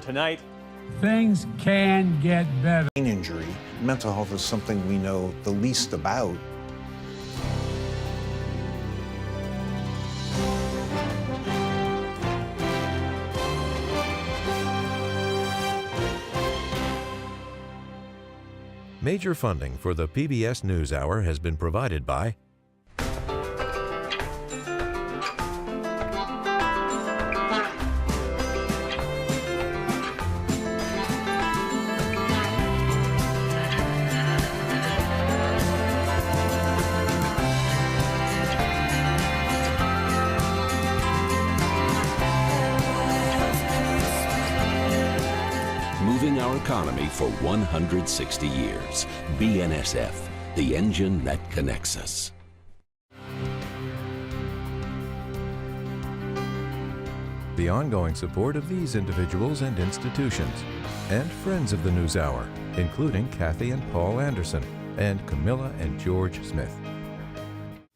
tonight. Things can get better. Brain injury. Mental health is something we know the least about. Major funding for the PBS NewsHour has been provided by moving our economy for 160 years. BNSF, the engine that connects us. the ongoing support of these individuals and institutions, and friends of the NewsHour, including Kathy and Paul Anderson, and Camilla and George Smith.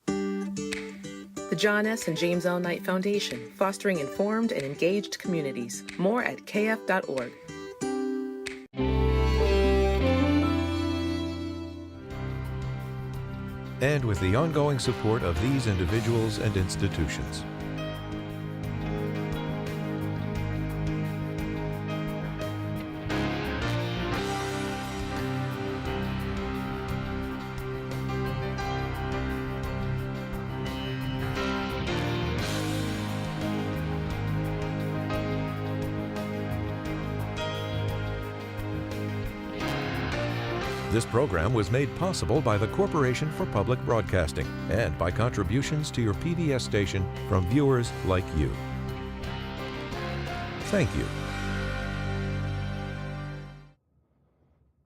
The John S. and James L. Knight Foundation, fostering informed and engaged communities. More at kf.org. And with the ongoing support of these individuals and institutions. This program was made possible by the Corporation for Public Broadcasting and by contributions to your PBS station from viewers like you. Thank you.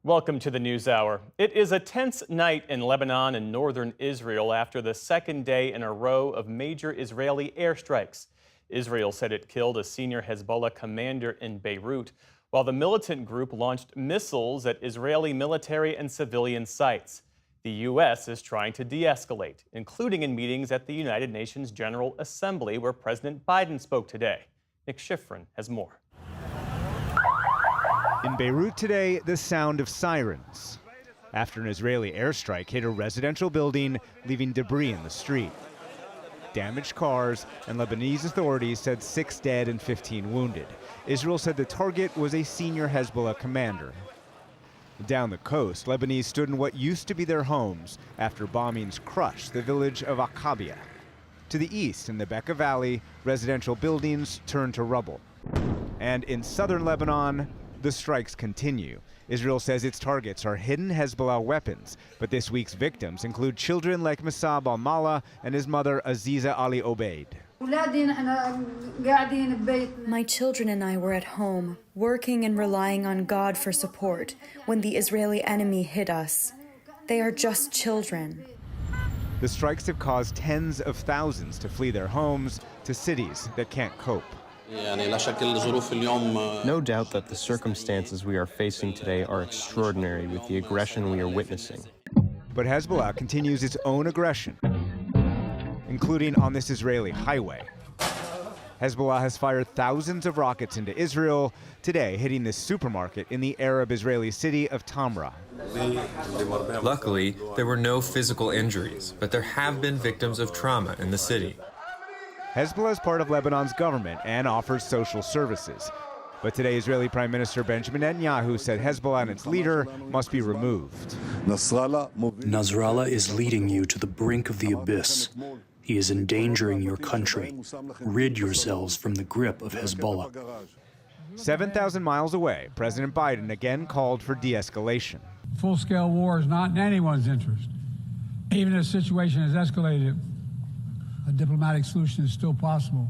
Welcome to the NewsHour. It is a tense night in Lebanon and northern Israel after the second day in a row of major Israeli airstrikes. Israel said it killed a senior Hezbollah commander in Beirut, while the militant group launched missiles at Israeli military and civilian sites. The U.S. is trying to de-escalate, including in meetings at the United Nations General Assembly, where President Biden spoke today. Nick Schifrin has more. In Beirut today, the sound of sirens after an Israeli airstrike hit a residential building, leaving debris in the street. Damaged cars, and Lebanese authorities said 6 dead and 15 wounded. Israel said the target was a senior Hezbollah commander. Down the coast, Lebanese stood in what used to be their homes after bombings crushed the village of Akabia. To the east, in the Bekaa Valley, residential buildings turned to rubble. And in southern Lebanon, the strikes continue. Israel says its targets are hidden Hezbollah weapons, but this week's victims include children like Musab al-Mala and his mother Aziza Ali Obeid. My children and I were at home, working and relying on God for support when the Israeli enemy hit us. They are just children. The strikes have caused tens of thousands to flee their homes to cities that can't cope. No doubt that the circumstances we are facing today are extraordinary with the aggression we are witnessing. But Hezbollah continues its own aggression, including on this Israeli highway. Hezbollah has fired thousands of rockets into Israel, today hitting this supermarket in the Arab-Israeli city of Tamra. Luckily, there were no physical injuries, but there have been victims of trauma in the city. Hezbollah is part of Lebanon's government and offers social services. But today, Israeli Prime Minister Benjamin Netanyahu said Hezbollah and its leader must be removed. Nasrallah is leading you to the brink of the abyss. He is endangering your country. Rid yourselves from the grip of Hezbollah. 7,000 miles away, President Biden again called for de-escalation. Full-scale war is not in anyone's interest. Even if the situation has escalated, a diplomatic solution is still possible.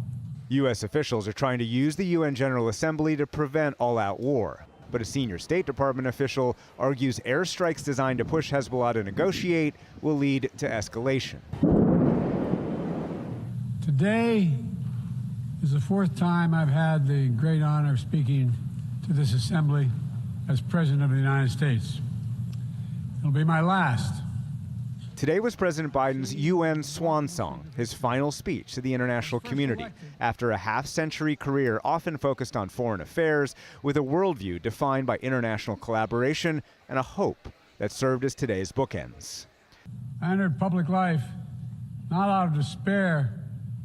U.S. officials are trying to use the UN General Assembly to prevent all-out war. But a senior State Department official argues airstrikes designed to push Hezbollah to negotiate will lead to escalation. Today is the fourth time I've had the great honor of speaking to this assembly as President of the United States. It'll be my last. Today was President Biden's UN swan song, his final speech to the international community after a half-century career often focused on foreign affairs, with a worldview defined by international collaboration and a hope that served as today's bookends. I entered public life not out of despair,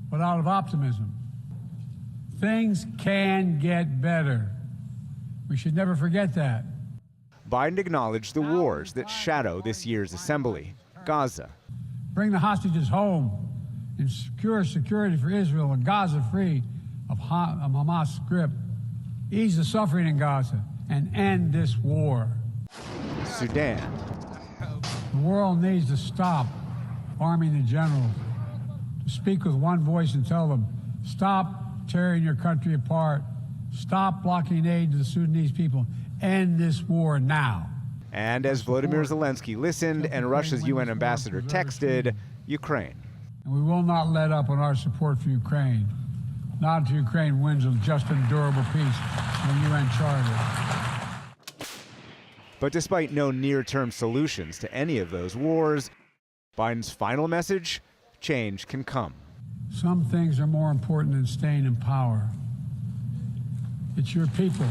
but out of optimism. Things can get better. We should never forget that. Biden acknowledged the wars that shadow this year's assembly. Gaza. Bring the hostages home and secure security for Israel and Gaza free of Hamas' grip. Ease the suffering in Gaza and end this war. Sudan. The world needs to stop arming the generals, to speak with one voice and tell them, stop tearing your country apart, stop blocking aid to the Sudanese people, end this war now. And as Volodymyr Zelensky listened and Russia's UN ambassador texted, Ukraine. And we will not let up on our support for Ukraine, not until Ukraine wins a just and durable peace in the UN Charter. But despite no near-term solutions to any of those wars, Biden's final message, change can come. Some things are more important than staying in power. It's your people.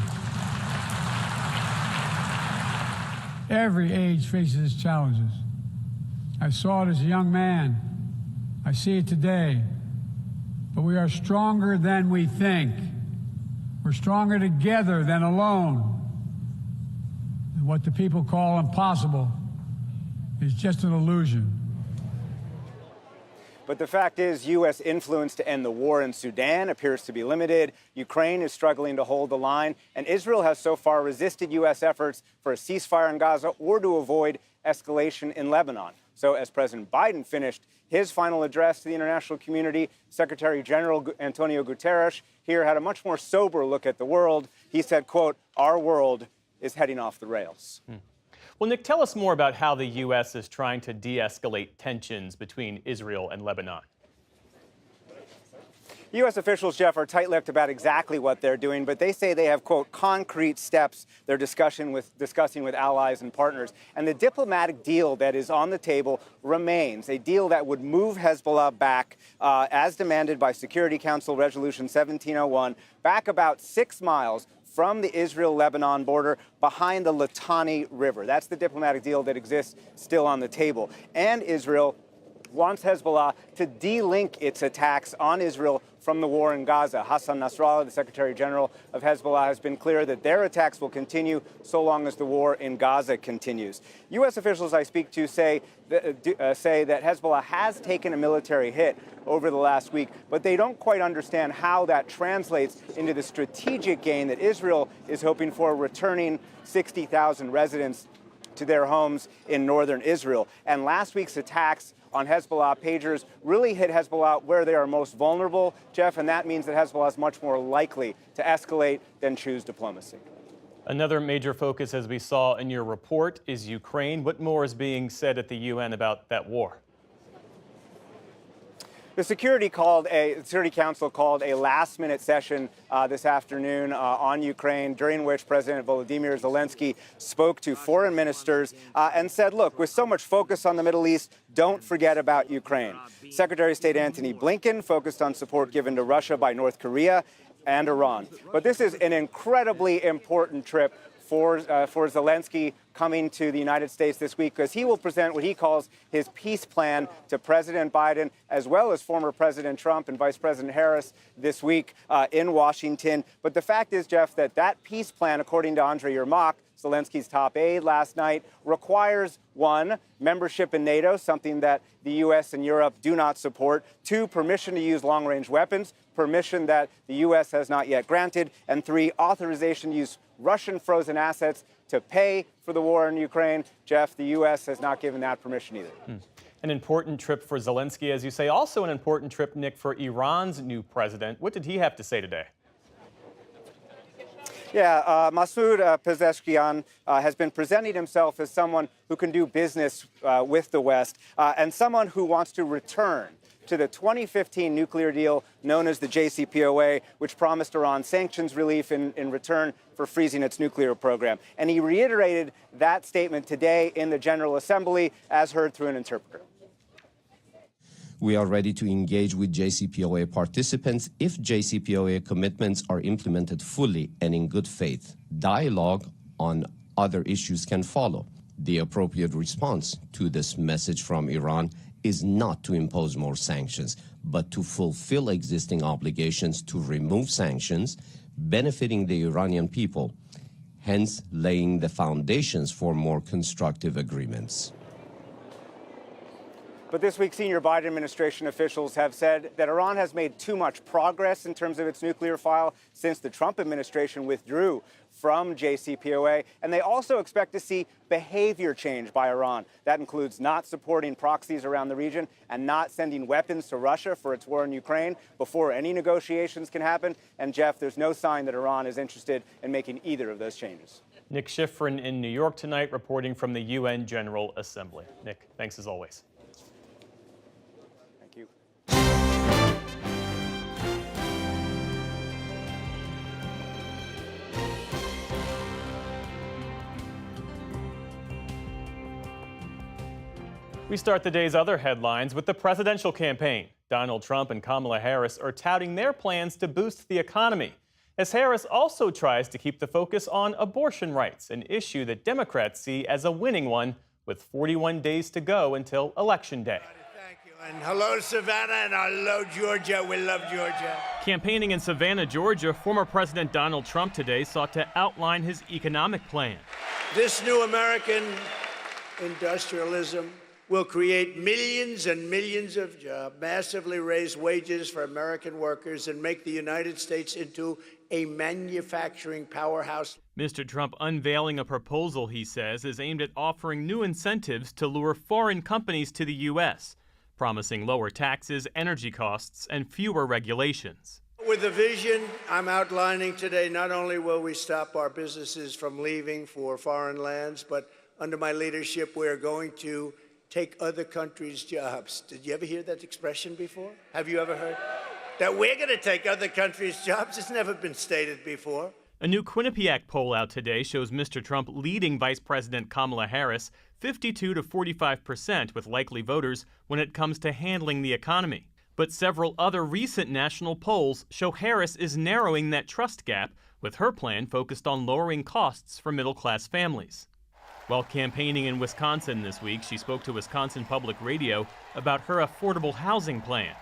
Every age faces its challenges. I saw it as a young man. I see it today. But we are stronger than we think. We're stronger together than alone. And what the people call impossible is just an illusion. But the fact is, U.S. influence to end the war in Sudan appears to be limited. Ukraine is struggling to hold the line, and Israel has so far resisted U.S. efforts for a ceasefire in Gaza or to avoid escalation in Lebanon. So as President Biden finished his final address to the international community, Secretary General Antonio Guterres here had a much more sober look at the world. He said, quote, "Our world is heading off the rails." Well, Nick, tell us more about how the U.S. is trying to de-escalate tensions between Israel and Lebanon. U.S. officials, Jeff, are tight-lipped about exactly what they're doing, but they say they have, quote, concrete steps they're discussing with allies and partners. And the diplomatic deal that is on the table remains, a deal that would move Hezbollah back, as demanded by Security Council Resolution 1701, back about 6 miles from the Israel-Lebanon border behind the Litani River. That's the diplomatic deal that exists still on the table. And Israel wants Hezbollah to de-link its attacks on Israel from the war in Gaza. Hassan Nasrallah, the Secretary General of Hezbollah, has been clear that their attacks will continue so long as the war in Gaza continues. U.S. officials I speak to say that Hezbollah has taken a military hit over the last week, but they don't quite understand how that translates into the strategic gain that Israel is hoping for, returning 60,000 residents to their homes in northern Israel. And last week's attacks on Hezbollah pagers really hit Hezbollah where they are most vulnerable, Jeff, and that means that Hezbollah is much more likely to escalate than choose diplomacy. Another major focus, as we saw in your report, is Ukraine. What more is being said at the UN about that war? The Security Council called a last-minute session this afternoon on Ukraine, during which President Volodymyr Zelensky spoke to foreign ministers and said, look, with so much focus on the Middle East, don't forget about Ukraine. Secretary of State Antony Blinken focused on support given to Russia by North Korea and Iran. But this is an incredibly important trip for Zelensky coming to the United States this week, because he will present what he calls his peace plan to President Biden, as well as former President Trump and Vice President Harris this week in Washington. But the fact is, Jeff, that peace plan, according to Andriy Yermak, Zelensky's top aide last night, requires, 1, membership in NATO, something that the U.S. and Europe do not support, 2, permission to use long-range weapons, permission that the U.S. has not yet granted, and 3, authorization to use Russian frozen assets to pay for the war in Ukraine. Jeff, the U.S. has not given that permission either. An important trip for Zelensky, as you say. Also an important trip, Nick, for Iran's new president. What did he have to say today? Yeah, Masoud Pezeshkian has been presenting himself as someone who can do business with the West and someone who wants to return to the 2015 nuclear deal known as the JCPOA, which promised Iran sanctions relief in return for freezing its nuclear program. And he reiterated that statement today in the General Assembly, as heard through an interpreter. We are ready to engage with JCPOA participants if JCPOA commitments are implemented fully and in good faith. Dialogue on other issues can follow. The appropriate response to this message from Iran is not to impose more sanctions, but to fulfill existing obligations to remove sanctions, benefiting the Iranian people, hence laying the foundations for more constructive agreements. But this week, senior Biden administration officials have said that Iran has made too much progress in terms of its nuclear file since the Trump administration withdrew from JCPOA. And they also expect to see behavior change by Iran. That includes not supporting proxies around the region and not sending weapons to Russia for its war in Ukraine before any negotiations can happen. And Jeff, there's no sign that Iran is interested in making either of those changes. Nick Schifrin in New York tonight, reporting from the UN General Assembly. Nick, thanks as always. We start the day's other headlines with the presidential campaign. Donald Trump and Kamala Harris are touting their plans to boost the economy, as Harris also tries to keep the focus on abortion rights, an issue that Democrats see as a winning one, with 41 days to go until Election Day. Thank you. And hello, Savannah, and hello, Georgia. We love Georgia. Campaigning in Savannah, Georgia, former President Donald Trump today sought to outline his economic plan. This new American industrialism will create millions and millions of jobs, massively raise wages for American workers, and make the United States into a manufacturing powerhouse. Mr. Trump unveiling a proposal, he says, is aimed at offering new incentives to lure foreign companies to the U.S., promising lower taxes, energy costs, and fewer regulations. With the vision I'm outlining today, not only will we stop our businesses from leaving for foreign lands, but under my leadership, we are going to take other countries' jobs. Did you ever hear that expression before? Have you ever heard? That we're going to take other countries' jobs? It's never been stated before. A new Quinnipiac poll out today shows Mr. Trump leading Vice President Kamala Harris 52 to 45% with likely voters when it comes to handling the economy. But several other recent national polls show Harris is narrowing that trust gap, with her plan focused on lowering costs for middle-class families. While campaigning in Wisconsin this week, she spoke to Wisconsin Public Radio about her affordable housing plan.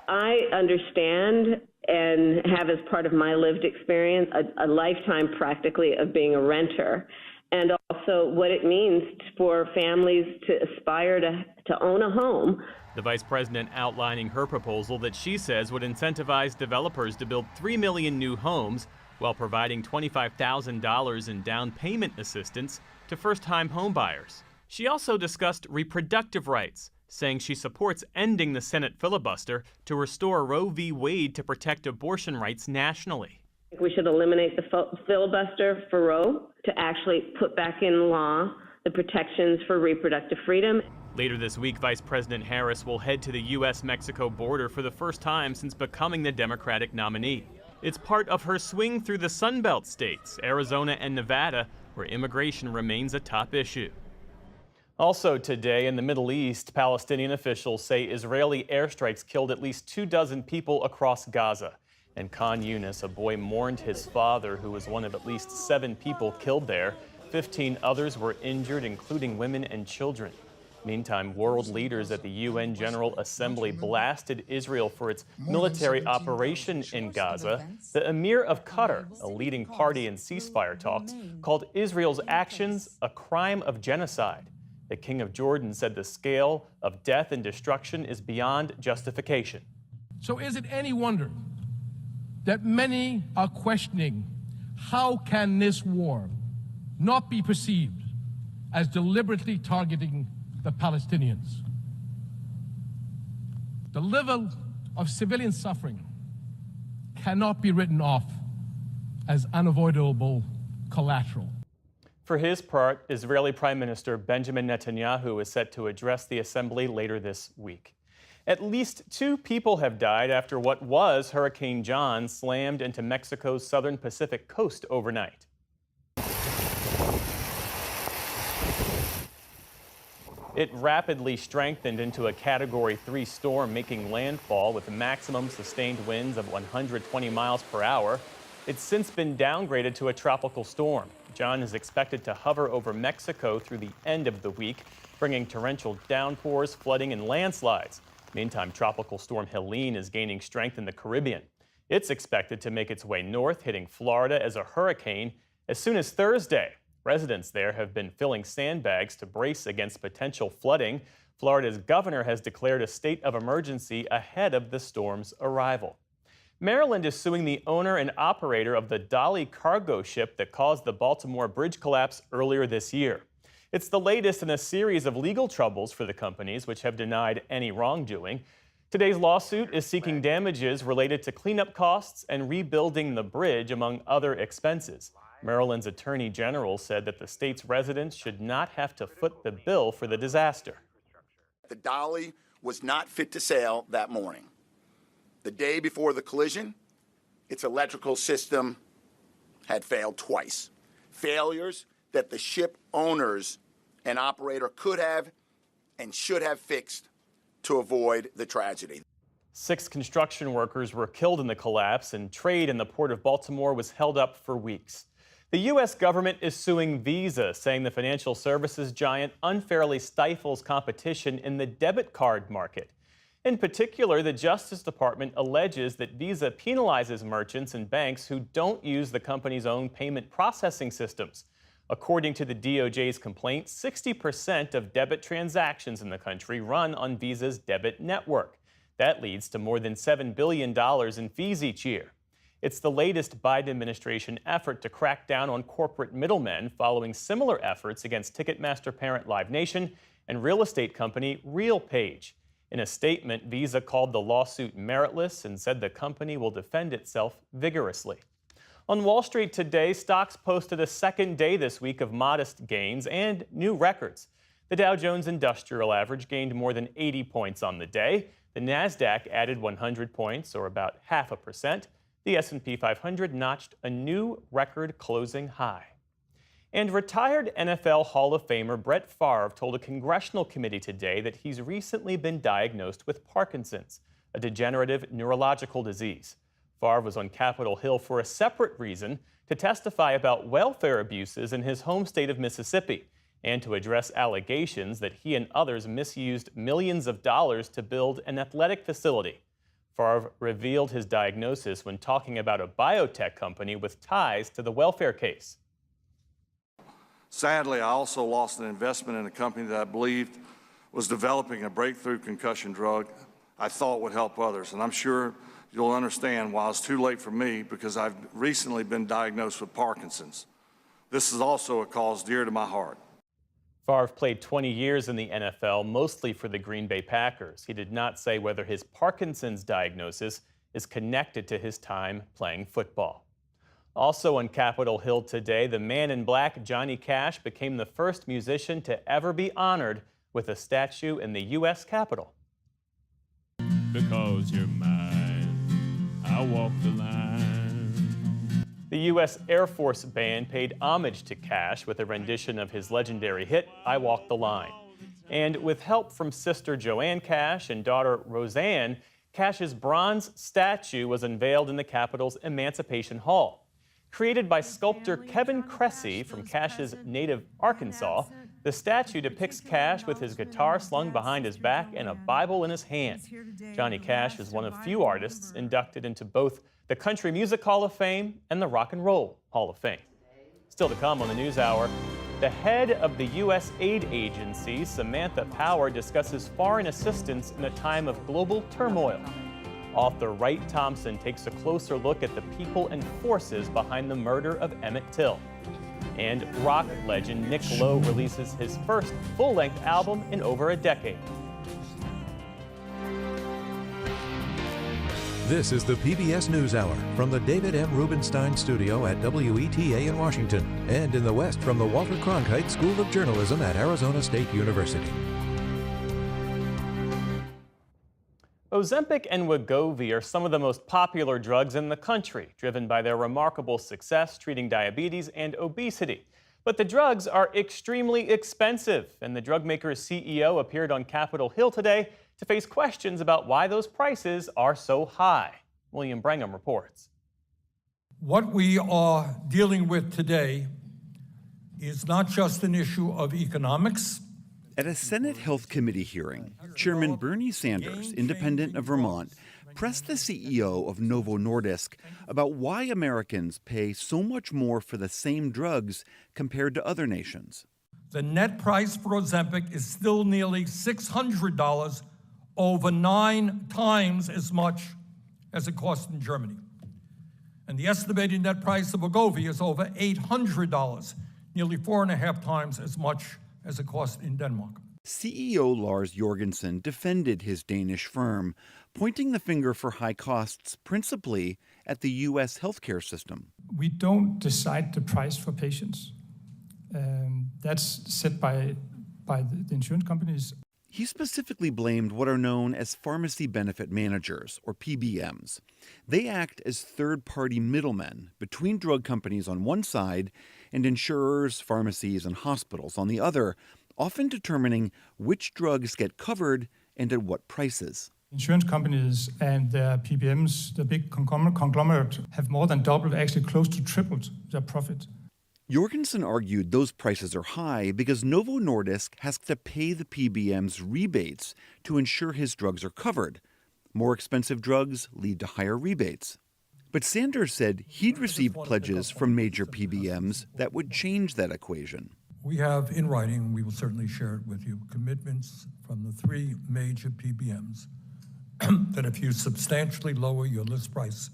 I understand and have, as part of my lived experience, a lifetime practically of being a renter, and also what it means for families to aspire to own a home. The vice president outlining her proposal that she says would incentivize developers to build 3 million new homes while providing $25,000 in down payment assistance to first-time homebuyers. She also discussed reproductive rights, saying she supports ending the Senate filibuster to restore Roe v. Wade to protect abortion rights nationally. We should eliminate the filibuster for Roe to actually put back in law the protections for reproductive freedom. Later this week, Vice President Harris will head to the U.S.-Mexico border for the first time since becoming the Democratic nominee. It's part of her swing through the Sun Belt states, Arizona and Nevada, where immigration remains a top issue. Also today in the Middle East, Palestinian officials say Israeli airstrikes killed at least 24 people across Gaza. In Khan Yunis, a boy mourned his father, who was one of at least 7 people killed there. 15 others were injured, including women and children. Meantime, world leaders at the UN General Assembly blasted Israel for its military operation in Gaza. The Emir of Qatar, a leading party in ceasefire talks, called Israel's actions a crime of genocide. The King of Jordan said the scale of death and destruction is beyond justification. So is it any wonder that many are questioning how can this war not be perceived as deliberately targeting the Palestinians? The level of civilian suffering cannot be written off as unavoidable collateral. For his part, Israeli Prime Minister Benjamin Netanyahu is set to address the assembly later this week. At least 2 people have died after what was Hurricane John slammed into Mexico's southern Pacific coast overnight. It rapidly strengthened into a Category 3 storm, making landfall with maximum sustained winds of 120 miles per hour. It's since been downgraded to a tropical storm. John is expected to hover over Mexico through the end of the week, bringing torrential downpours, flooding, and landslides. Meantime, Tropical Storm Helene is gaining strength in the Caribbean. It's expected to make its way north, hitting Florida as a hurricane as soon as Thursday. Residents there have been filling sandbags to brace against potential flooding. Florida's governor has declared a state of emergency ahead of the storm's arrival. Maryland is suing the owner and operator of the Dolly cargo ship that caused the Baltimore bridge collapse earlier this year. It's the latest in a series of legal troubles for the companies, which have denied any wrongdoing. Today's lawsuit is seeking damages related to cleanup costs and rebuilding the bridge, among other expenses. Maryland's Attorney General said that the state's residents should not have to foot the bill for the disaster. The Dolly was not fit to sail that morning. The day before the collision, its electrical system had failed twice. Failures that the ship owners and operator could have and should have fixed to avoid the tragedy. 6 construction workers were killed in the collapse, and trade in the Port of Baltimore was held up for weeks. The U.S. government is suing Visa, saying the financial services giant unfairly stifles competition in the debit card market. In particular, the Justice Department alleges that Visa penalizes merchants and banks who don't use the company's own payment processing systems. According to the DOJ's complaint, 60% of debit transactions in the country run on Visa's debit network. That leads to more than $7 billion in fees each year. It's the latest Biden administration effort to crack down on corporate middlemen, following similar efforts against Ticketmaster parent Live Nation and real estate company RealPage. In a statement, Visa called the lawsuit meritless and said the company will defend itself vigorously. On Wall Street today, stocks posted a second day this week of modest gains and new records. The Dow Jones Industrial Average gained more than 80 points on the day. The Nasdaq added 100 points, or about 0.5%. The S&P 500 notched a new record closing high. And retired NFL Hall of Famer Brett Favre told a congressional committee today that he's recently been diagnosed with Parkinson's, a degenerative neurological disease. Favre was on Capitol Hill for a separate reason, to testify about welfare abuses in his home state of Mississippi and to address allegations that he and others misused millions of dollars to build an athletic facility. Favre revealed his diagnosis when talking about a biotech company with ties to the welfare case. Sadly, I also lost an investment in a company that I believed was developing a breakthrough concussion drug I thought would help others. And I'm sure you'll understand why it's too late for me, because I've recently been diagnosed with Parkinson's. This is also a cause dear to my heart. Favre played 20 years in the NFL, mostly for the Green Bay Packers. He did not say whether his Parkinson's diagnosis is connected to his time playing football. Also on Capitol Hill today, the man in black, Johnny Cash, became the first musician to ever be honored with a statue in the U.S. Capitol. Because you're mine, I walk the line. The U.S. Air Force Band paid homage to Cash with a rendition of his legendary hit, I Walk the Line. And with help from sister Joanne Cash and daughter Roseanne, Cash's bronze statue was unveiled in the Capitol's Emancipation Hall. Created by sculptor Kevin Cressy from Cash's native Arkansas, the statue depicts Cash with his guitar slung behind his back and a Bible in his hand. Johnny Cash is one of few artists inducted into both the Country Music Hall of Fame and the Rock and Roll Hall of Fame. Still to come on the NewsHour, the head of the U.S. aid agency, Samantha Power, discusses foreign assistance in a time of global turmoil. Author Wright Thompson takes a closer look at the people and forces behind the murder of Emmett Till. And rock legend Nick Lowe releases his first full-length album in over a decade. This is the PBS NewsHour from the David M. Rubenstein Studio at WETA in Washington, and in the West from the Walter Cronkite School of Journalism at Arizona State University. Ozempic and Wegovy are some of the most popular drugs in the country, driven by their remarkable success treating diabetes and obesity. But the drugs are extremely expensive, and the drug maker's CEO appeared on Capitol Hill today to face questions about why those prices are so high. William Brangham reports. What we are dealing with today is not just an issue of economics. At a Senate Health Committee hearing, Chairman Bernie Sanders, independent of Vermont, pressed the CEO of Novo Nordisk about why Americans pay so much more for the same drugs compared to other nations. The net price for Ozempic is still nearly $600, over 9 times as much as it costs in Germany. And the estimated net price of Wegovy is over $800, nearly 4.5 times as much as it costs in Denmark. CEO Lars Jorgensen defended his Danish firm, pointing the finger for high costs principally at the U.S. healthcare system. We don't decide the price for patients. That's set by the insurance companies. He specifically blamed what are known as pharmacy benefit managers, or PBMs. They act as third-party middlemen between drug companies on one side and insurers, pharmacies, and hospitals on the other, often determining which drugs get covered and at what prices. Insurance companies and their PBMs, the big conglomerate, have more than doubled, actually close to tripled their profit. Jorgensen argued those prices are high because Novo Nordisk has to pay the PBMs rebates to ensure his drugs are covered. More expensive drugs lead to higher rebates. But Sanders said he'd received pledges from major PBMs that would change that equation. We have in writing, and we will certainly share it with you, commitments from the 3 major PBMs that if you substantially lower your list price,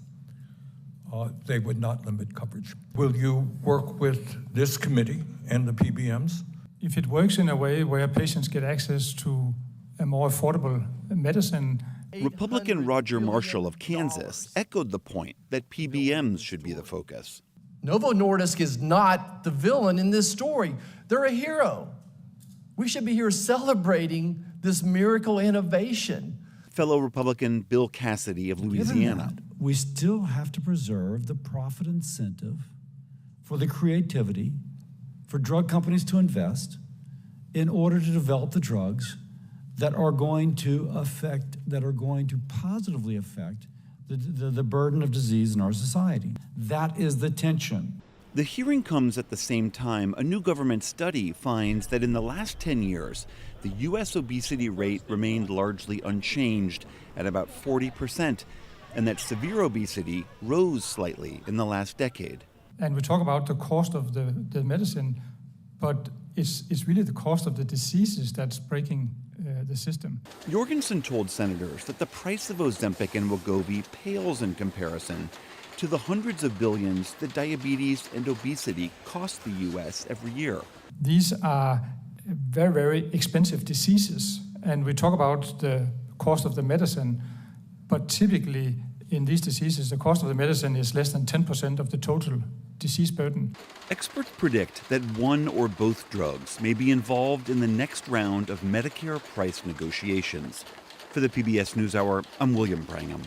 they would not limit coverage. Will you work with this committee and the PBMs? If it works in a way where patients get access to a more affordable medicine. Republican Roger Marshall of Kansas echoed the point that PBMs should be the focus. Novo Nordisk is not the villain in this story. They're a hero. We should be here celebrating this miracle innovation. Fellow Republican Bill Cassidy of Louisiana. We still have to preserve the profit incentive for the creativity for drug companies to invest in order to develop the drugs that are going to positively affect the burden of disease in our society. That is the tension. The hearing comes at the same time a new government study finds that in the last 10 years, the U.S. obesity rate remained largely unchanged at about 40%, and that severe obesity rose slightly in the last decade. And we talk about the cost of the medicine, but it's really the cost of the diseases that's breaking the system. Jorgensen told senators that the price of Ozempic and Wegovy pales in comparison to the hundreds of billions that diabetes and obesity cost the U.S. every year. These are very, very expensive diseases, and we talk about the cost of the medicine, but typically in these diseases, the cost of the medicine is less than 10% of the total disease burden. Experts predict that one or both drugs may be involved in the next round of Medicare price negotiations. For the PBS NewsHour, I'm William Brangham.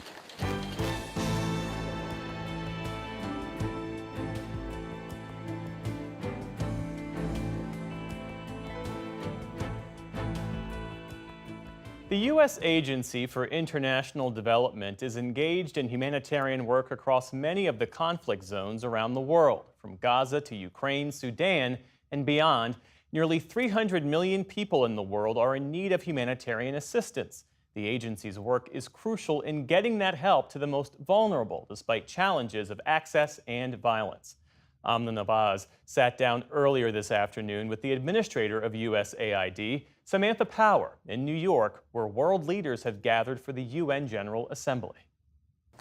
The U.S. Agency for International Development is engaged in humanitarian work across many of the conflict zones around the world, from Gaza to Ukraine, Sudan, and beyond. Nearly 300 million people in the world are in need of humanitarian assistance. The agency's work is crucial in getting that help to the most vulnerable, despite challenges of access and violence. Amna Nawaz sat down earlier this afternoon with the administrator of USAID, Samantha Power, in New York, where world leaders have gathered for the UN General Assembly.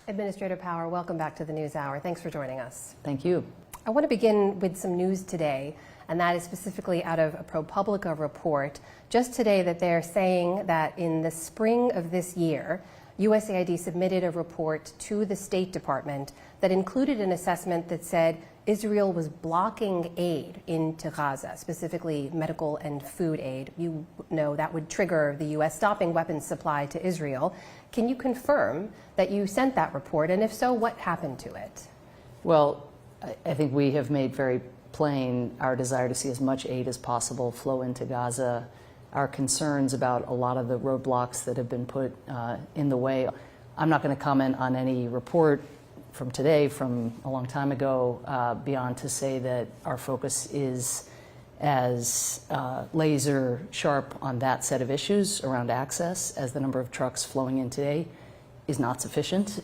Administrator Power, welcome back to the NewsHour. Thanks for joining us. Thank you. I want to begin with some news today, and that is specifically out of a ProPublica report just today that they're saying that in the spring of this year, USAID submitted a report to the State Department that included an assessment that said Israel was blocking aid into Gaza, specifically medical and food aid. You know that would trigger the U.S. stopping weapons supply to Israel. Can you confirm that you sent that report, and if so, what happened to it? Well, I think we have made very plane our desire to see as much aid as possible flow into Gaza, our concerns about a lot of the roadblocks that have been put in the way. I'm not going to comment on any report from today, from a long time ago, beyond to say that our focus is as laser sharp on that set of issues around access as the number of trucks flowing in today is not sufficient.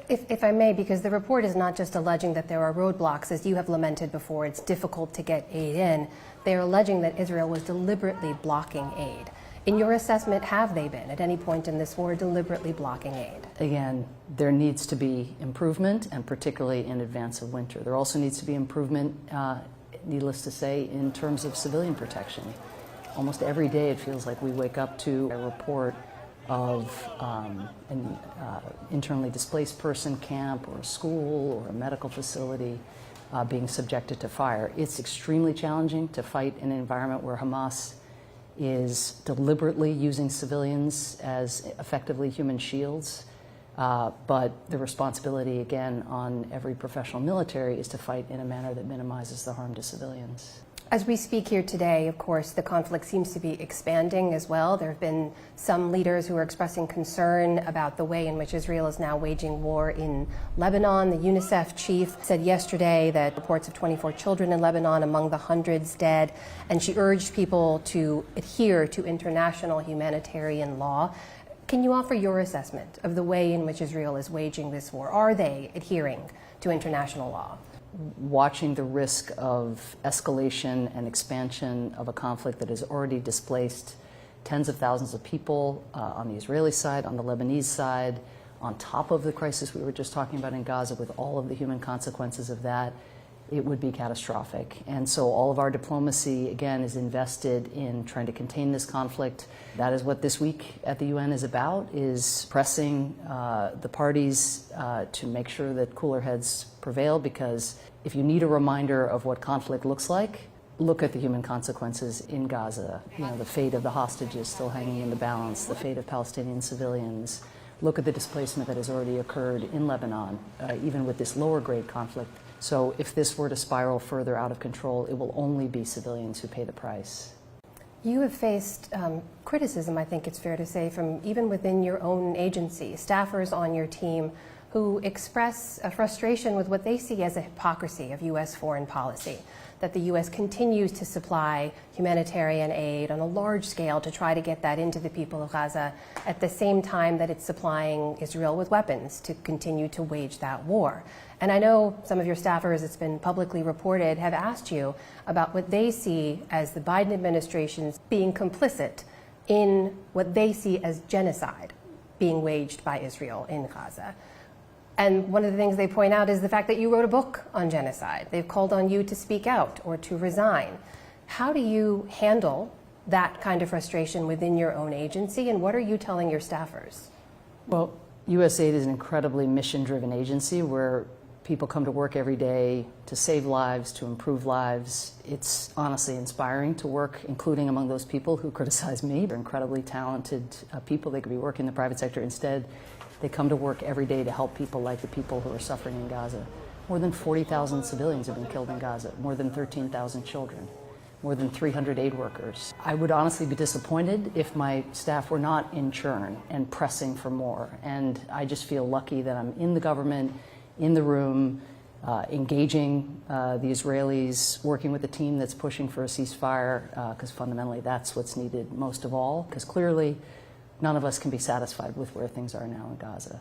If I may, because the report is not just alleging that there are roadblocks, as you have lamented before, it's difficult to get aid in. They are alleging that Israel was deliberately blocking aid. In your assessment, have they been, at any point in this war, deliberately blocking aid? Again, there needs to be improvement, and particularly in advance of winter. There also needs to be improvement, needless to say, in terms of civilian protection. Almost every day it feels like we wake up to a report of an internally displaced person camp or a school or a medical facility being subjected to fire. It's extremely challenging to fight in an environment where Hamas is deliberately using civilians as effectively human shields. But the responsibility, again, on every professional military is to fight in a manner that minimizes the harm to civilians. As we speak here today, of course, the conflict seems to be expanding as well. There have been some leaders who are expressing concern about the way in which Israel is now waging war in Lebanon. The UNICEF chief said yesterday that reports of 24 children in Lebanon, among the hundreds dead, and she urged people to adhere to international humanitarian law. Can you offer your assessment of the way in which Israel is waging this war? Are they adhering to international law? Watching the risk of escalation and expansion of a conflict that has already displaced tens of thousands of people on the Israeli side, on the Lebanese side, on top of the crisis we were just talking about in Gaza, with all of the human consequences of that, it would be catastrophic. And so all of our diplomacy, again, is invested in trying to contain this conflict. That is what this week at the UN is about, is pressing the parties to make sure that cooler heads prevail, because if you need a reminder of what conflict looks like, look at the human consequences in Gaza. You know, the fate of the hostages still hanging in the balance, the fate of Palestinian civilians. Look at the displacement that has already occurred in Lebanon, even with this lower grade conflict. So if this were to spiral further out of control, it will only be civilians who pay the price. You have faced criticism, I think it's fair to say, from even within your own agency, staffers on your team who express a frustration with what they see as a hypocrisy of U.S. foreign policy, that the U.S. continues to supply humanitarian aid on a large scale to try to get that into the people of Gaza at the same time that it's supplying Israel with weapons to continue to wage that war. And I know some of your staffers, it's been publicly reported, have asked you about what they see as the Biden administration's being complicit in what they see as genocide being waged by Israel in Gaza. And one of the things they point out is the fact that you wrote a book on genocide. They've called on you to speak out or to resign. How do you handle that kind of frustration within your own agency, and what are you telling your staffers? Well, USAID is an incredibly mission-driven agency where people come to work every day to save lives, to improve lives. It's honestly inspiring to work, including among those people who criticize me. They're incredibly talented people. They could be working in the private sector. Instead, they come to work every day to help people like the people who are suffering in Gaza. More than 40,000 civilians have been killed in Gaza, more than 13,000 children, more than 300 aid workers. I would honestly be disappointed if my staff were not in churn and pressing for more. And I just feel lucky that I'm in the government, in the room, engaging the Israelis, working with the team that's pushing for a ceasefire, because fundamentally that's what's needed most of all, because clearly none of us can be satisfied with where things are now in Gaza.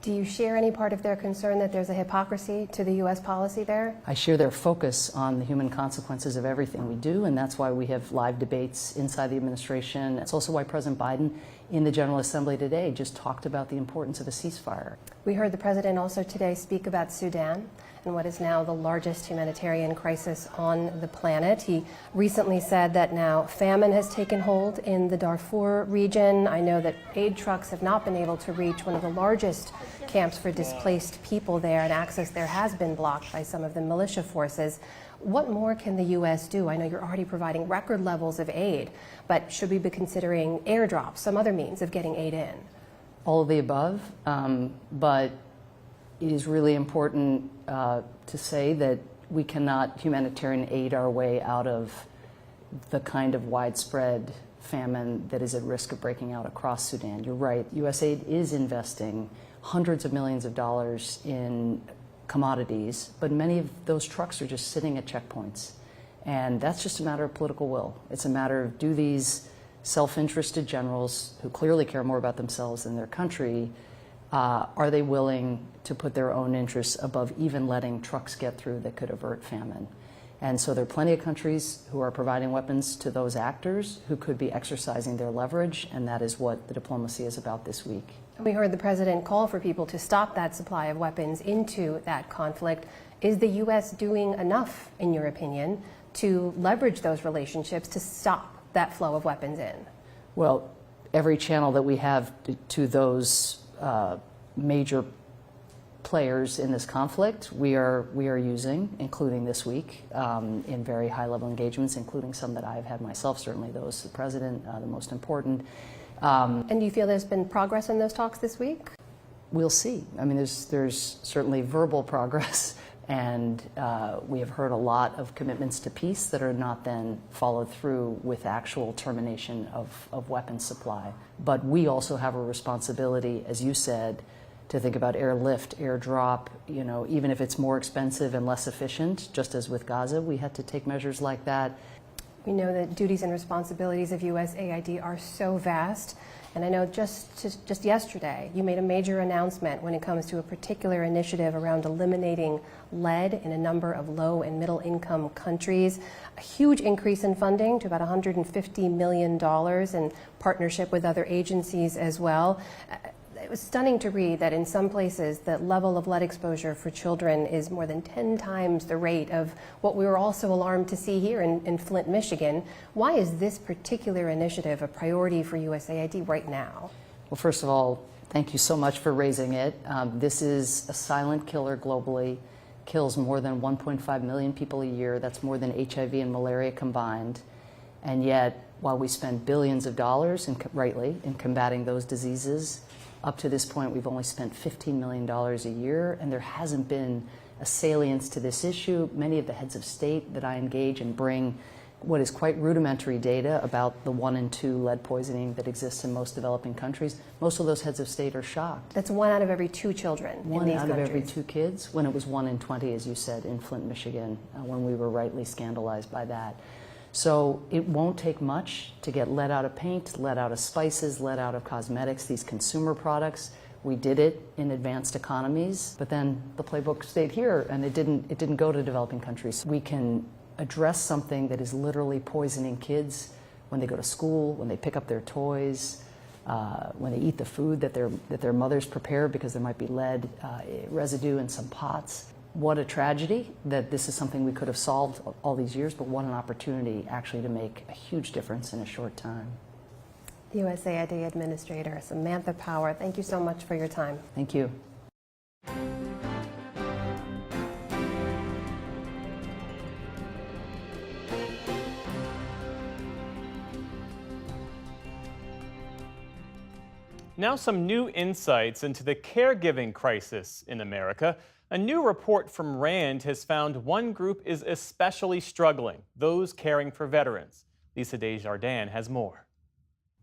Do you share any part of their concern that there's a hypocrisy to the U.S. policy there? I share their focus on the human consequences of everything we do, and that's why we have live debates inside the administration. It's also why President Biden in the General Assembly today just talked about the importance of a ceasefire. We heard the president also today speak about Sudan and what is now the largest humanitarian crisis on the planet. He recently said that now famine has taken hold in the Darfur region. I know that aid trucks have not been able to reach one of the largest camps for displaced people there, and access there has been blocked by some of the militia forces. What more can the U.S. do? I know you're already providing record levels of aid, but should we be considering airdrops, some other means of getting aid in? All of the above, but it is really important to say that we cannot humanitarian aid our way out of the kind of widespread famine that is at risk of breaking out across Sudan. You're right, USAID is investing hundreds of millions of dollars in commodities, but many of those trucks are just sitting at checkpoints. And that's just a matter of political will. It's a matter of, do these self-interested generals who clearly care more about themselves than their country, are they willing to put their own interests above even letting trucks get through that could avert famine? And so there are plenty of countries who are providing weapons to those actors who could be exercising their leverage, and that is what the diplomacy is about this week. We heard the president call for people to stop that supply of weapons into that conflict. Is the U.S. doing enough, in your opinion, to leverage those relationships to stop that flow of weapons in? Well, every channel that we have to those major players in this conflict, we are using, including this week, in very high-level engagements, including some that I've had myself, certainly those the president, the most important. And do you feel there's been progress in those talks this week? We'll see. I mean, there's certainly verbal progress, and we have heard a lot of commitments to peace that are not then followed through with actual termination of weapons supply. But we also have a responsibility, as you said, to think about airlift, airdrop, you know, even if it's more expensive and less efficient, just as with Gaza, we had to take measures like that. We know that duties and responsibilities of USAID are so vast, and I know just yesterday you made a major announcement when it comes to a particular initiative around eliminating lead in a number of low and middle income countries. A huge increase in funding to about $150 million in partnership with other agencies as well. It was stunning to read that in some places the level of lead exposure for children is more than 10 times the rate of what we were also alarmed to see here in Flint, Michigan. Why is this particular initiative a priority for USAID right now? Well, first of all, thank you so much for raising it. This is a silent killer globally, kills more than 1.5 million people a year. That's more than HIV and malaria combined. And yet, while we spend billions of dollars, rightly, in combating those diseases, up to this point, we've only spent $15 million a year, and there hasn't been a salience to this issue. Many of the heads of state that I engage and bring what is quite rudimentary data about the 1 in 2 lead poisoning that exists in most developing countries, most of those heads of state are shocked. That's 1 out of every 2 children in these countries. 1 out of every 2 kids, when it was 1 in 20, as you said, in Flint, Michigan, when we were rightly scandalized by that. So it won't take much to get lead out of paint, lead out of spices, lead out of cosmetics, these consumer products. We did it in advanced economies, but then the playbook stayed here and it didn't go to developing countries. We can address something that is literally poisoning kids when they go to school, when they pick up their toys, when they eat the food that their mothers prepare because there might be lead residue in some pots. What a tragedy that this is something we could have solved all these years, but what an opportunity actually to make a huge difference in a short time. USAID Administrator Samantha Power, thank you so much for your time. Thank you. Now some new insights into the caregiving crisis in America. A new report from RAND has found one group is especially struggling, those caring for veterans. Lisa Desjardins has more.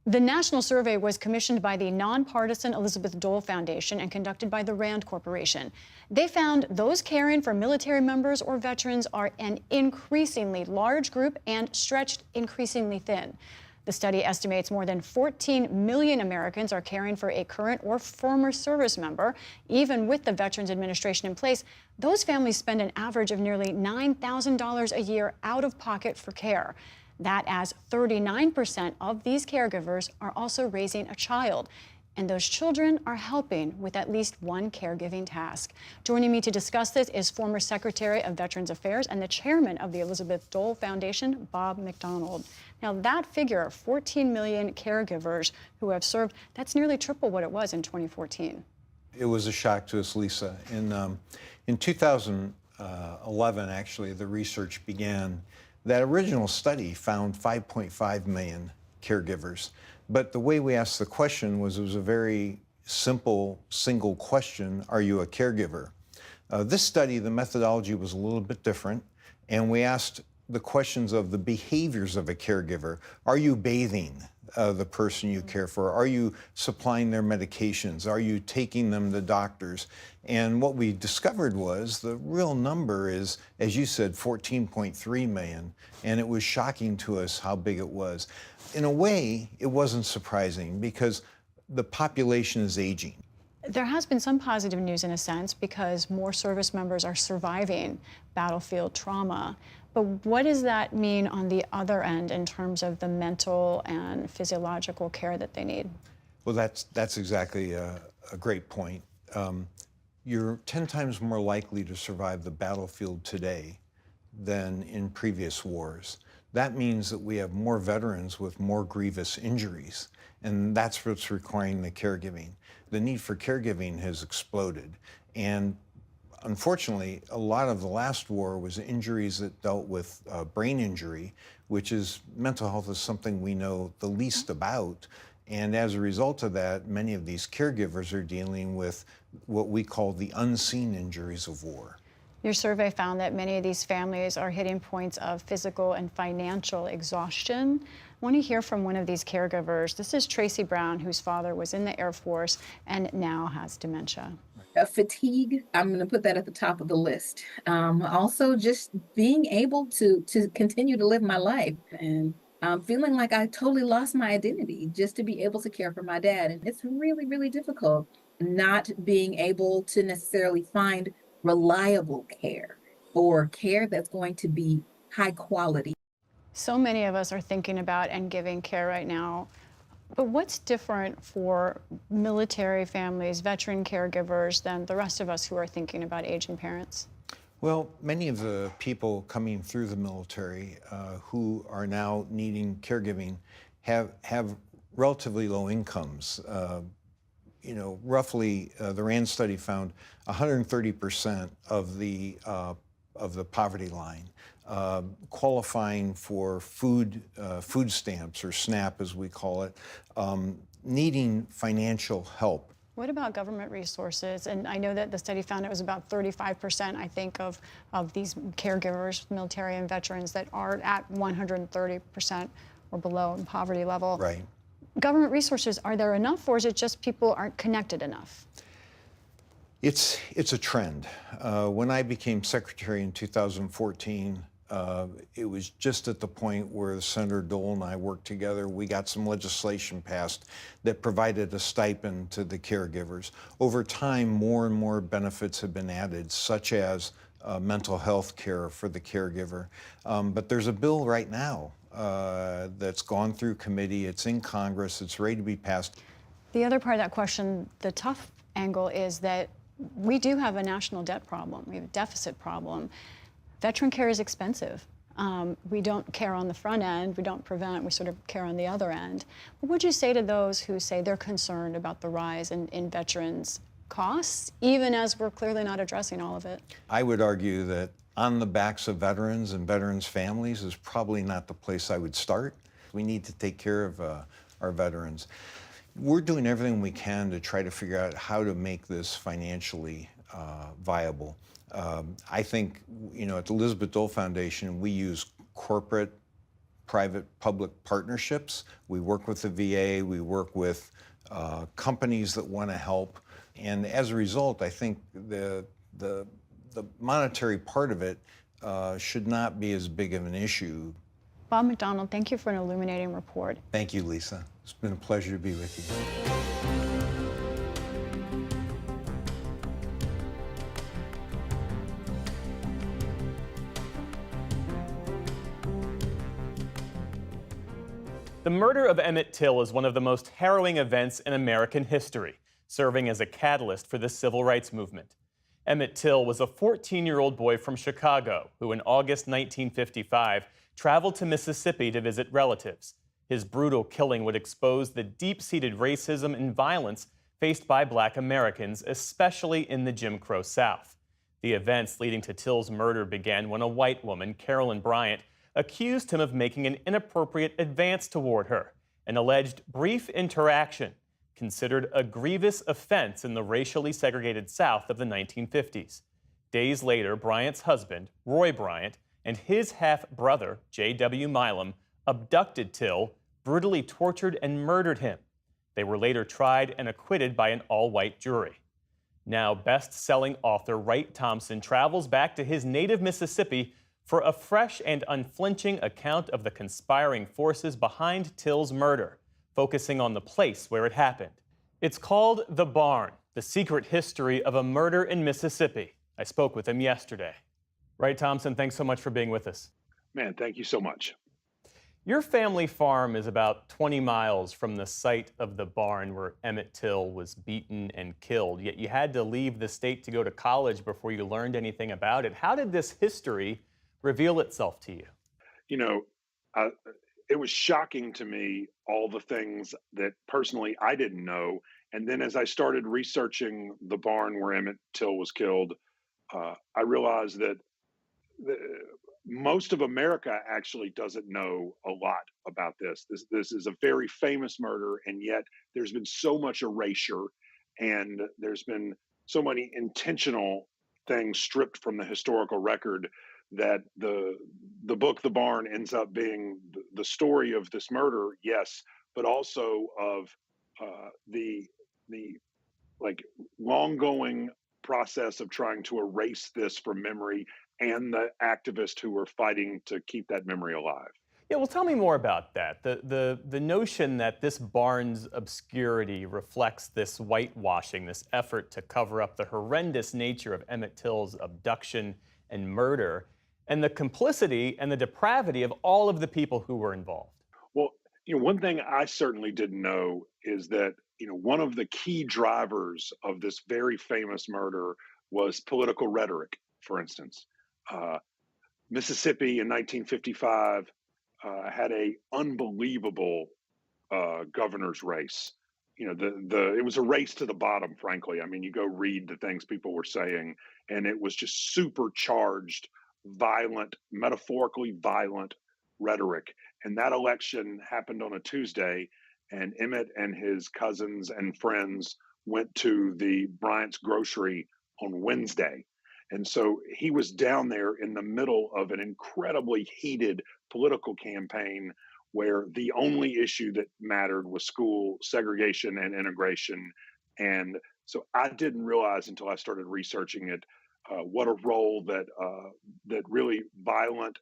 The national survey was commissioned by the nonpartisan Elizabeth Dole Foundation and conducted by the RAND Corporation. They found those caring for military members or veterans are an increasingly large group and stretched increasingly thin. The study estimates more than 14 million Americans are caring for a current or former service member. Even with the Veterans Administration in place, those families spend an average of nearly $9,000 a year out of pocket for care. That as 39% of these caregivers are also raising a child. And those children are helping with at least one caregiving task. Joining me to discuss this is former Secretary of Veterans Affairs and the chairman of the Elizabeth Dole Foundation, Bob McDonald. Now, that figure, 14 million caregivers who have served, that's nearly triple what it was in 2014. It was a shock to us, Lisa. In 2011, actually, the research began. That original study found 5.5 million caregivers. But the way we asked the question was, it was a very simple, single question: are you a caregiver? This study, the methodology was a little bit different, and we asked the questions of the behaviors of a caregiver. Are you bathing the person you care for? Are you supplying their medications? Are you taking them to doctors? And what we discovered was the real number is, as you said, 14.3 million, and it was shocking to us how big it was. In a way, it wasn't surprising because the population is aging. There has been some positive news in a sense because more service members are surviving battlefield trauma. But what does that mean on the other end in terms of the mental and physiological care that they need? Well, that's exactly a great point. You're 10 times more likely to survive the battlefield today than in previous wars. That means that we have more veterans with more grievous injuries, and that's what's requiring the caregiving. The need for caregiving has exploded, and unfortunately, a lot of the last war was injuries that dealt with brain injury, which is, mental health is something we know the least about. And as a result of that, many of these caregivers are dealing with what we call the unseen injuries of war. Your survey found that many of these families are hitting points of physical and financial exhaustion. I want to hear from one of these caregivers. This is Tracy Brown, whose father was in the Air Force and now has dementia. Fatigue, I'm going to put that at the top of the list. Also, just being able to continue to live my life and feeling like I totally lost my identity just to be able to care for my dad. And it's really, really difficult not being able to necessarily find reliable care or care that's going to be high quality. So many of us are thinking about and giving care right now. But what's different for military families, veteran caregivers, than the rest of us who are thinking about aging parents? Well, many of the people coming through the military who are now needing caregiving have relatively low incomes. Roughly, the RAND study found 130% of the poverty line qualifying for food stamps, or SNAP as we call it, needing financial help. What about government resources? And I know that the study found it was about 35%, I think, of these caregivers, military and veterans, that are at 130% or below in poverty level. Right. Government resources, are there enough, or is it just people aren't connected enough? It's a trend. When I became secretary in 2014, it was just at the point where Senator Dole and I worked together. We got some legislation passed that provided a stipend to the caregivers. Over time, more and more benefits have been added, such as mental health care for the caregiver. But there's a bill right now that's gone through committee. It's in Congress. It's ready to be passed. The other part of that question, the tough angle, is that we do have a national debt problem. We have a deficit problem. Veteran care is expensive. We don't care on the front end, we don't prevent, we sort of care on the other end. What would you say to those who say they're concerned about the rise in veterans' costs, even as we're clearly not addressing all of it? I would argue that on the backs of veterans and veterans' families is probably not the place I would start. We need to take care of our veterans. We're doing everything we can to try to figure out how to make this financially viable. I think, at the Elizabeth Dole Foundation, we use corporate, private, public partnerships. We work with the VA, we work with companies that want to help. And as a result, I think the monetary part of it should not be as big of an issue. Bob McDonald, thank you for an illuminating report. Thank you, Lisa. It's been a pleasure to be with you. The murder of Emmett Till is one of the most harrowing events in American history, serving as a catalyst for the civil rights movement. Emmett Till was a 14-year-old boy from Chicago who, in August 1955, traveled to Mississippi to visit relatives. His brutal killing would expose the deep-seated racism and violence faced by Black Americans, especially in the Jim Crow South. The events leading to Till's murder began when a white woman, Carolyn Bryant, accused him of making an inappropriate advance toward her, an alleged brief interaction considered a grievous offense in the racially segregated South of the 1950s. Days later, Bryant's husband, Roy Bryant, and his half-brother, J.W. Milam, abducted Till, brutally tortured and murdered him. They were later tried and acquitted by an all-white jury. Now, best-selling author Wright Thompson travels back to his native Mississippi for a fresh and unflinching account of the conspiring forces behind Till's murder, focusing on the place where it happened. It's called The Barn, The Secret History of a Murder in Mississippi. I spoke with him yesterday. Wright Thompson, thanks so much for being with us. Man, thank you so much. Your family farm is about 20 miles from the site of the barn where Emmett Till was beaten and killed, yet you had to leave the state to go to college before you learned anything about it. How did this history reveal itself to you? You know, it was shocking to me, all the things that personally I didn't know. And then as I started researching the barn where Emmett Till was killed, I realized that most of America actually doesn't know a lot about this. This is a very famous murder, and yet there's been so much erasure, and there's been so many intentional things stripped from the historical record that the book The Barn ends up being the story of this murder, yes, but also of the like long-going process of trying to erase this from memory, and the activists who were fighting to keep that memory alive. Yeah, well, tell me more about that. The notion that this barn's obscurity reflects this whitewashing, this effort to cover up the horrendous nature of Emmett Till's abduction and murder, and the complicity and the depravity of all of the people who were involved. Well, you know, one thing I certainly didn't know is that, you know, one of the key drivers of this very famous murder was political rhetoric, for instance. Mississippi in 1955 had a unbelievable governor's race. You know, it was a race to the bottom, frankly. I mean, you go read the things people were saying, and it was just supercharged, violent, metaphorically violent rhetoric. And that election happened on a Tuesday, and Emmett and his cousins and friends went to the Bryant's grocery on Wednesday. And so he was down there in the middle of an incredibly heated political campaign where the only issue that mattered was school segregation and integration. And so I didn't realize until I started researching it what a role that really violent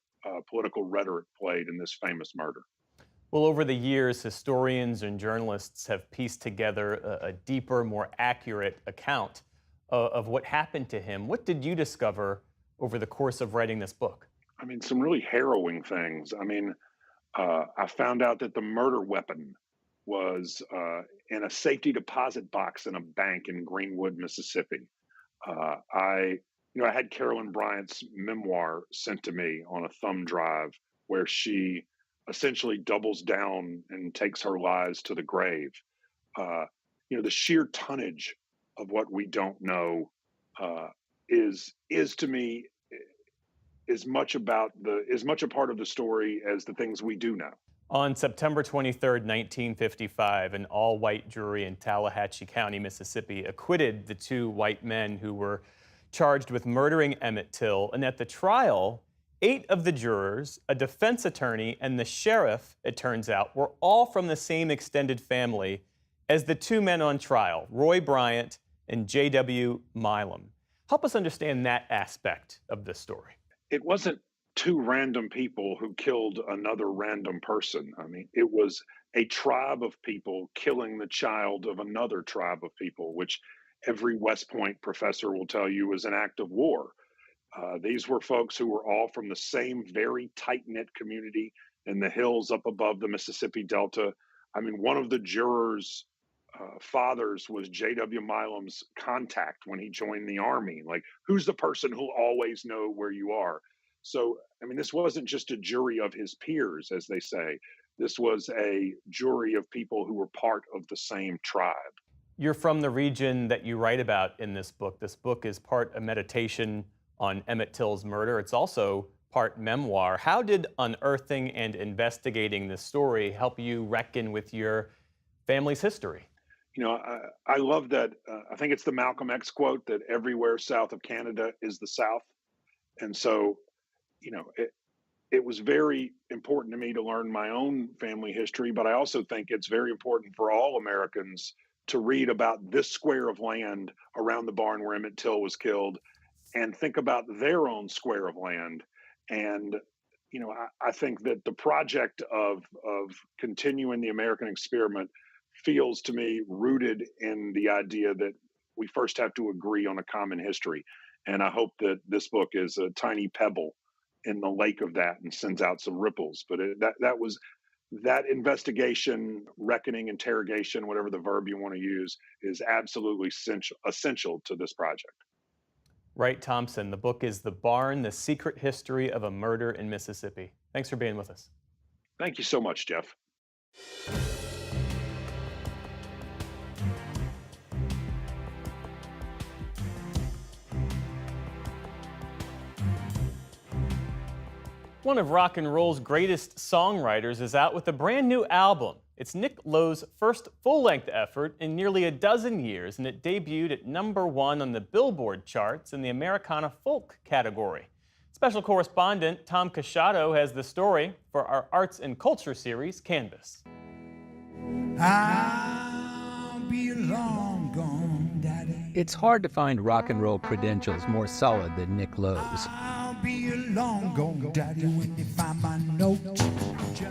political rhetoric played in this famous murder. Well, over the years, historians and journalists have pieced together a deeper, more accurate account of what happened to him. What did you discover over the course of writing this book? I mean, some really harrowing things. I mean, I found out that the murder weapon was in a safety deposit box in a bank in Greenwood, Mississippi. I had Carolyn Bryant's memoir sent to me on a thumb drive where she essentially doubles down and takes her lies to the grave. The sheer tonnage of what we don't know is to me as much a part of the story as the things we do know. On September 23rd, 1955, an all-white jury in Tallahatchie County, Mississippi, acquitted the two white men who were charged with murdering Emmett Till. And at the trial, 8 of the jurors, a defense attorney, and the sheriff, it turns out, were all from the same extended family as the 2 men on trial, Roy Bryant and J.W. Milam. Help us understand that aspect of this story. It wasn't 2 random people who killed another random person. I mean, it was a tribe of people killing the child of another tribe of people, which every West Point professor will tell you is an act of war. These were folks who were all from the same very tight-knit community in the hills up above the Mississippi Delta. I mean, one of the jurors' fathers was J.W. Milam's contact when he joined the Army. Like, who's the person who'll always know where you are? So, I mean, this wasn't just a jury of his peers, as they say. This was a jury of people who were part of the same tribe. You're from the region that you write about in this book. This book is part a meditation on Emmett Till's murder. It's also part memoir. How did unearthing and investigating this story help you reckon with your family's history? I love that. I think it's the Malcolm X quote that everywhere south of Canada is the South. And so, it was very important to me to learn my own family history, but I also think it's very important for all Americans to read about this square of land around the barn where Emmett Till was killed and think about their own square of land. And, I think that the project of continuing the American experiment feels to me rooted in the idea that we first have to agree on a common history. And I hope that this book is a tiny pebble in the lake of that and sends out some ripples. But that investigation, reckoning, interrogation, whatever the verb you want to use, is absolutely essential to this project. Wright Thompson, the book is The Barn, The Secret History of a Murder in Mississippi. Thanks for being with us. Thank you so much, Jeff. One of rock and roll's greatest songwriters is out with a brand new album. It's Nick Lowe's first full-length effort in nearly a dozen years, and it debuted at #1 on the Billboard charts in the Americana Folk category. Special correspondent Tom Casciato has the story for our Arts and Culture series, Canvas. I'll be long gone, Daddy. It's hard to find rock and roll credentials more solid than Nick Lowe's. I'll be long gone, Daddy, when you find my note.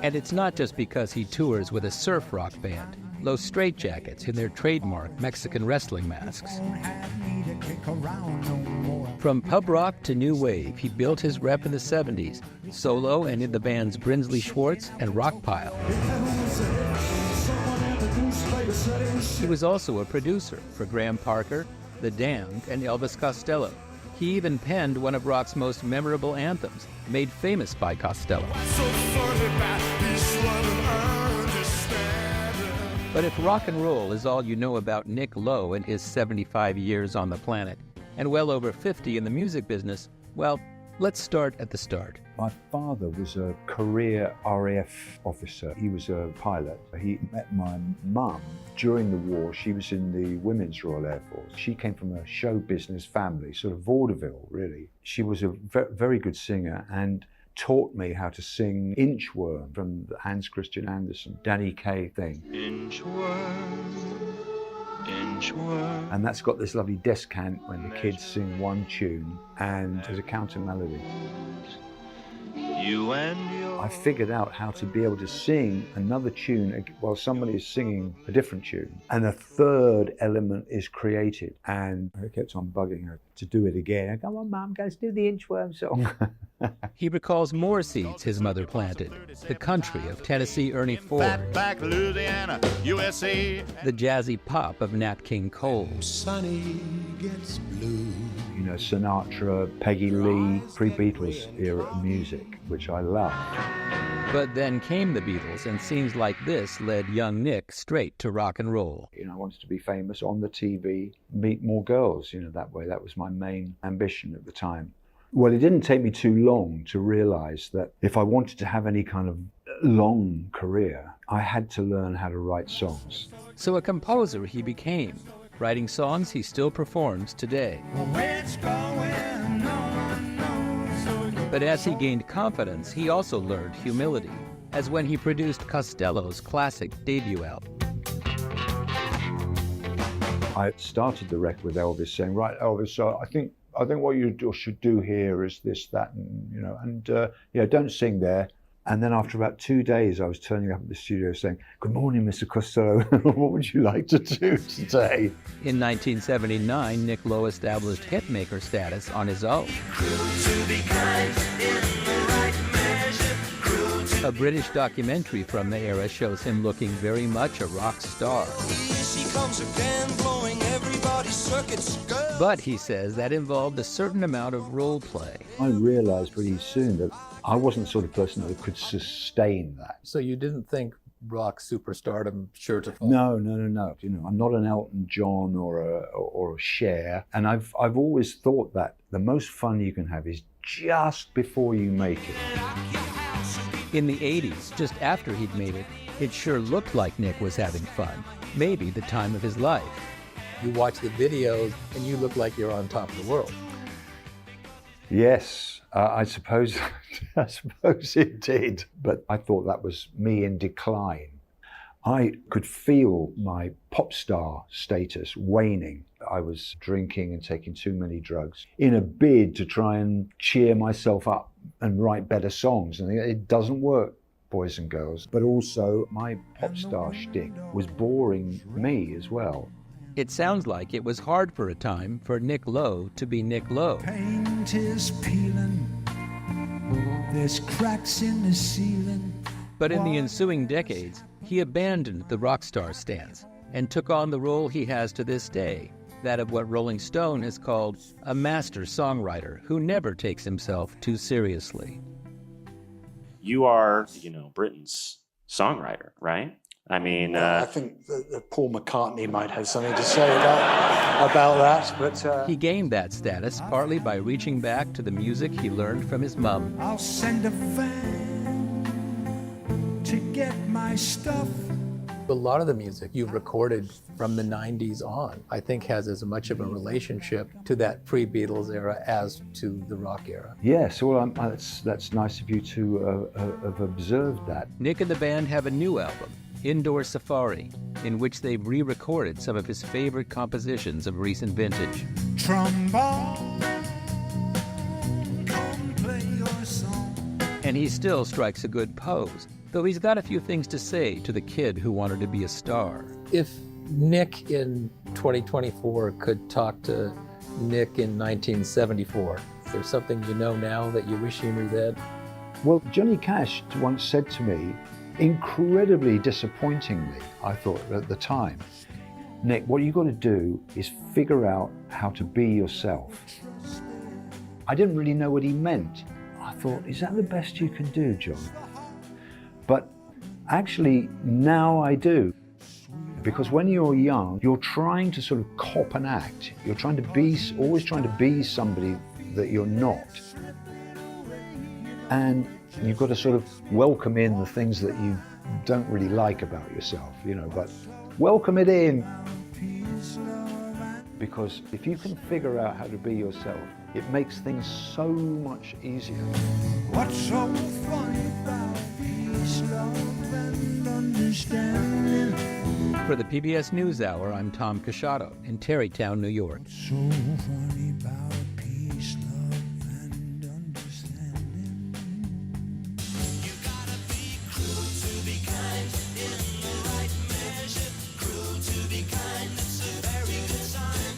And it's not just because he tours with a surf rock band, Los Straitjackets in their trademark Mexican wrestling masks. From pub rock to new wave, he built his rep in the 70s, solo and in the bands Brinsley Schwartz and Rockpile. He was also a producer for Graham Parker, The Damned, and Elvis Costello. He even penned one of rock's most memorable anthems, made famous by Costello. But if rock and roll is all you know about Nick Lowe and his 75 years on the planet, and well over 50 in the music business, well, let's start at the start. My father was a career RAF officer. He was a pilot. He met my mum during the war. She was in the Women's Royal Air Force. She came from a show business family, sort of vaudeville, really. She was a very good singer and taught me how to sing Inchworm from the Hans Christian Andersen, Danny Kaye thing. Inchworm, Inchworm. And that's got this lovely descant when the kids sing one tune and there's a counter melody. I figured out how to be able to sing another tune while somebody is singing a different tune. And a third element is created. And I kept on bugging her to do it again. I go, come on, Mum, let's do the Inchworm song. He recalls more seeds his mother planted. The country of Tennessee Ernie Ford. Back Louisiana, USA. The jazzy pop of Nat King Cole. Sunny gets blue. You know, Sinatra, Peggy Lee, pre-Beatles era music, which I love. But then came the Beatles, and scenes like this led young Nick straight to rock and roll. You know, I wanted to be famous on the TV, meet more girls, you know, that way. That was my main ambition at the time. Well, it didn't take me too long to realize that if I wanted to have any kind of long career, I had to learn how to write songs. So a composer he became, writing songs he still performs today. But as he gained confidence, he also learned humility, as when he produced Costello's classic debut album. I started the record with Elvis saying, right, Elvis, so I think what you should do here is this, that, and, you know, don't sing there. And then after about 2 days, I was turning up at the studio saying, good morning, Mr. Costello. What would you like to do today? In 1979, Nick Lowe established hitmaker status on his own. A British documentary from the era shows him looking very much a rock star. But he says that involved a certain amount of role play. I realized pretty soon that I wasn't the sort of person that could sustain that. So you didn't think rock superstardom sure to fall? No. You know, I'm not an Elton John or a Cher, and I've always thought that the most fun you can have is just before you make it. In the 80s, just after he'd made it, it sure looked like Nick was having fun. Maybe the time of his life. You watch the videos and you look like you're on top of the world. Yes, I suppose it did. But I thought that was me in decline. I could feel my pop star status waning. I was drinking and taking too many drugs in a bid to try and cheer myself up and write better songs. And it doesn't work, boys and girls. But also my pop star shtick was boring me as well. It sounds like it was hard for a time for Nick Lowe to be Nick Lowe. Paint is peeling. There's cracks in the ceiling. But in the ensuing decades, he abandoned the rock star stance and took on the role he has to this day, that of what Rolling Stone has called a master songwriter who never takes himself too seriously. You are, Britain's songwriter, right? I mean, I think that Paul McCartney might have something to say about that. But he gained that status partly by reaching back to the music he learned from his mum. I'll send a van to get my stuff. A lot of the music you've recorded from the 90s on, I think has as much of a relationship to that pre-Beatles era as to the rock era. Yes, well, that's nice of you to have observed that. Nick and the band have a new album, Indoor Safari, in which they've re-recorded some of his favorite compositions of recent vintage. Trombone, come play your song. And he still strikes a good pose, though he's got a few things to say to the kid who wanted to be a star. If Nick in 2024 could talk to Nick in 1974, is there something you know now that you wish you knew then? Well, Johnny Cash once said to me, incredibly disappointingly, I thought at the time, Nick, what you've got to do is figure out how to be yourself. I didn't really know what he meant. I thought, is that the best you can do, John? But actually, now I do. Because when you're young, you're trying to sort of cop an act. You're trying to be, always trying to be somebody that you're not. And you've got to sort of welcome in the things that you don't really like about yourself, but welcome it in. Because if you can figure out how to be yourself, it makes things so much easier. What's so funny about peace, love, and understanding? For the PBS NewsHour, I'm Tom Casciato in Tarrytown, New York. So funny about peace, love, and understanding. You gotta be cruel to be kind in the right measure. Cruel to be kind, that's a very good sign.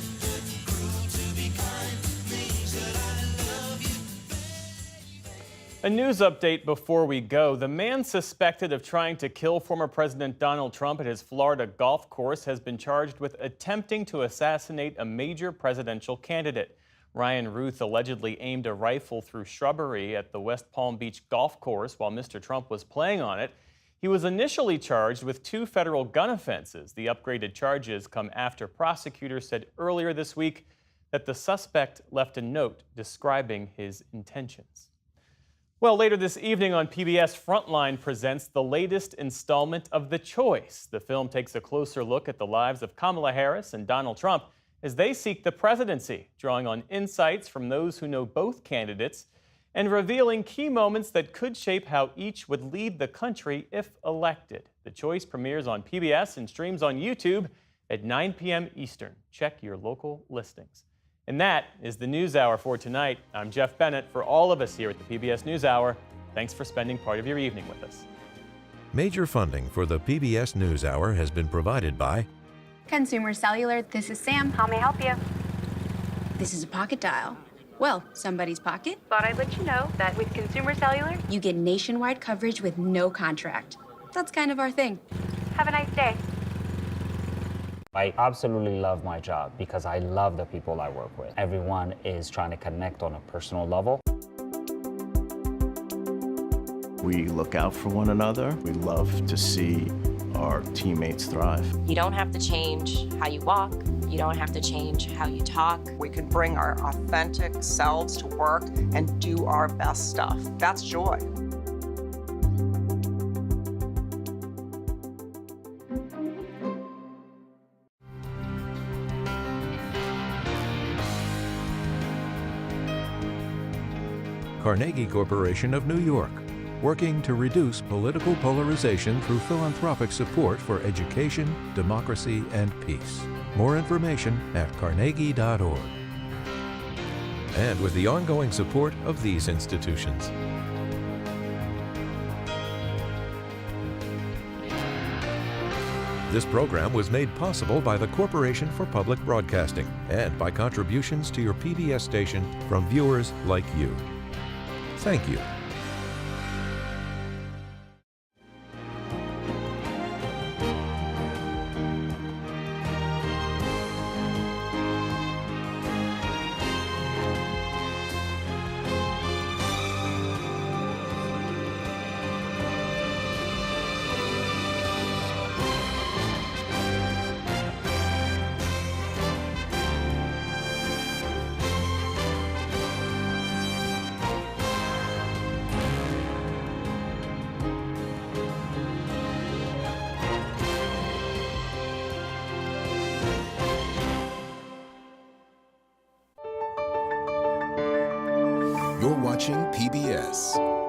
Cruel to be kind means that I love you. A news update before we go. The man suspected of trying to kill former President Donald Trump at his Florida golf course has been charged with attempting to assassinate a major presidential candidate. Ryan Ruth allegedly aimed a rifle through shrubbery at the West Palm Beach golf course while Mr. Trump was playing on it. He was initially charged with 2 federal gun offenses. The upgraded charges come after prosecutors said earlier this week that the suspect left a note describing his intentions. Well, later this evening on PBS, Frontline presents the latest installment of The Choice. The film takes a closer look at the lives of Kamala Harris and Donald Trump as they seek the presidency, drawing on insights from those who know both candidates and revealing key moments that could shape how each would lead the country if elected. The Choice premieres on PBS and streams on YouTube at 9 p.m. Eastern. Check your local listings. And that is the NewsHour for tonight. I'm Jeff Bennett. For all of us here at the PBS NewsHour, thanks for spending part of your evening with us. Major funding for the PBS NewsHour has been provided by Consumer Cellular. This is Sam. How may I help you? This is a pocket dial. Well, somebody's pocket. Thought I'd let you know that with Consumer Cellular, you get nationwide coverage with no contract. That's kind of our thing. Have a nice day. I absolutely love my job because I love the people I work with. Everyone is trying to connect on a personal level. We look out for one another. We love to see our teammates thrive. You don't have to change how you walk. You don't have to change how you talk. We can bring our authentic selves to work and do our best stuff. That's joy. Carnegie Corporation of New York, working to reduce political polarization through philanthropic support for education, democracy, and peace. More information at carnegie.org. And with the ongoing support of these institutions. This program was made possible by the Corporation for Public Broadcasting and by contributions to your PBS station from viewers like you. Thank you. You're watching PBS.